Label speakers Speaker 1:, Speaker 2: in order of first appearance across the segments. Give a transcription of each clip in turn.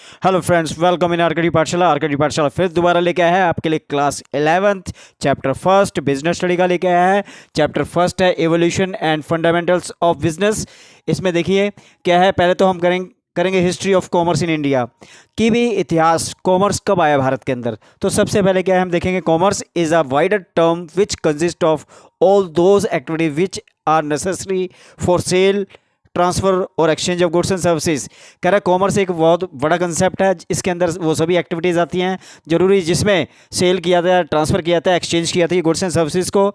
Speaker 1: Hello friends, welcome in RKD पाठशाला। RKD पाठशाला फिर दोबारा लेके आया है आपके लिए class 11th chapter first business study का लेके आया है। चैप्टर फर्स्ट है evolution and fundamentals of business. इसमें देखिए क्या है, पहले तो हम करेंगे history of commerce in India की भी इतिहास, कॉमर्स कब आया भारत के अंदर। तो सबसे पहले क्या है, हम देखेंगे commerce is a wider term which consist of all those activities which are necessary for sale, transfer और exchange of goods and services. कह रहा है कॉमर्स एक बहुत बड़ा कंसेप्ट है, इसके अंदर वो सभी एक्टिविटीज़ आती हैं जरूरी जिसमें सेल किया जाता है, ट्रांसफ़र किया जाता है, एक्सचेंज किया जाता है गुड्स एंड सर्विसेज को।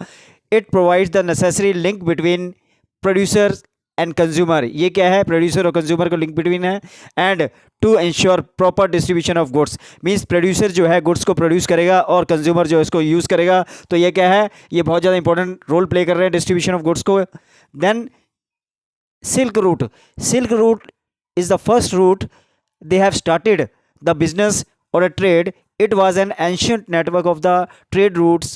Speaker 1: It provides the necessary link between producer and consumer. ये क्या है, प्रोड्यूसर और कंज्यूमर को लिंक बिटवीन है। And to ensure proper distribution of goods, means producer जो है गुड्स को प्रोड्यूस करेगा और कंज्यूमर जो है इसको यूज़ करेगा। तो ये क्या है, ये बहुत ज़्यादा इंपॉर्टेंट रोल प्ले कर रहे हैं डिस्ट्रीब्यूशन ऑफ गुड्स को। Then Silk Route. Silk Route is the first route they have started the business or a trade. It was an ancient network of the trade routes.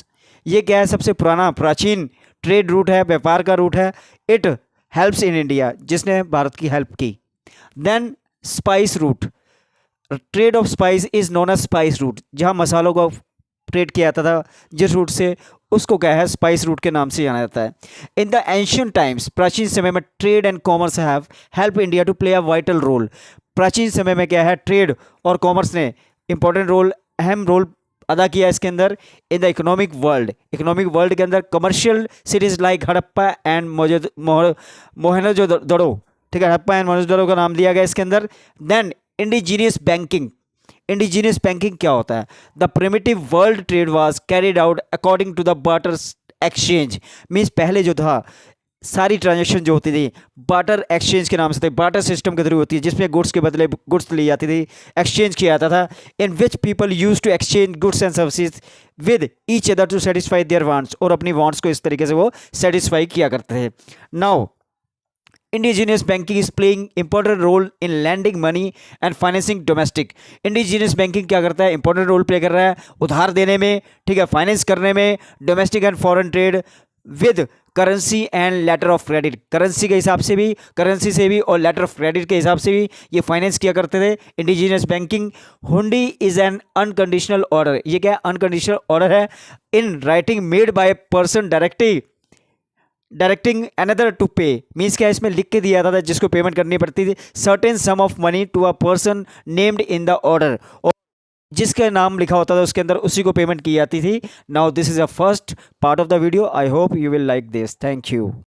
Speaker 1: ये क्या है, सबसे पुराना प्राचीन ट्रेड रूट है, व्यापार का रूट है। इट हेल्प्स इन इंडिया, जिसने भारत की हेल्प की। Then spice route, trade of spice is known as spice route, जहाँ मसालों को ट्रेड किया जाता था जिस रूट से, उसको क्या है, स्पाइस रूट के नाम से जाना जाता है। इन द एंशियंट टाइम्स, प्राचीन समय में trade and commerce have help India to play a vital role. प्राचीन समय में क्या है, ट्रेड और कॉमर्स ने इंपॉर्टेंट रोल, अहम रोल अदा किया इसके अंदर। इन द इकोनॉमिक वर्ल्ड के अंदर commercial cities like Harappa and Mohenjodaro, ठीक है, हड़प्पा एंड मोहनजोदड़ो का नाम दिया गया इसके अंदर। देन इंडिजीनियस बैंकिंग क्या होता है, the primitive world trade was carried out according to the barter exchange. Means पहले जो था सारी ट्रांजेक्शन जो होती थी बार्टर एक्सचेंज के नाम से थे, बार्टर सिस्टम के थ्रू होती है, जिसमें गुड्स के बदले गुड्स ली जाती थी, एक्सचेंज किया जाता था। In which people use to exchange goods and services with each other to satisfy their wants, और अपनी वांट्स को इस तरीके से वो सेटिस्फाई किया करते थे। Now indigenous banking is playing important role in lending money and financing domestic. indigenous banking क्या करता है, इंपॉर्टेंट रोल प्ले कर रहा है उधार देने में, ठीक है, फाइनेंस करने में, domestic and foreign trade with currency and later of credit. Currency के हिसाब से भी, करेंसी से भी, और लेटर ऑफ क्रेडिट के हिसाब से भी ये फाइनेंस किया करते थे indigenous banking. Hundi is an unconditional order, ये क्या है, अनकंडीशनल ऑर्डर है in writing made by person directing another to pay. Means क्या, इसमें लिख के दिया जाता था जिसको पेमेंट करनी पड़ती थी, certain sum of money to a person named in the order, और जिसका नाम लिखा होता था उसके अंदर उसी को पेमेंट की जाती थी। Now this is a first part of the video, I hope you will like this, thank you.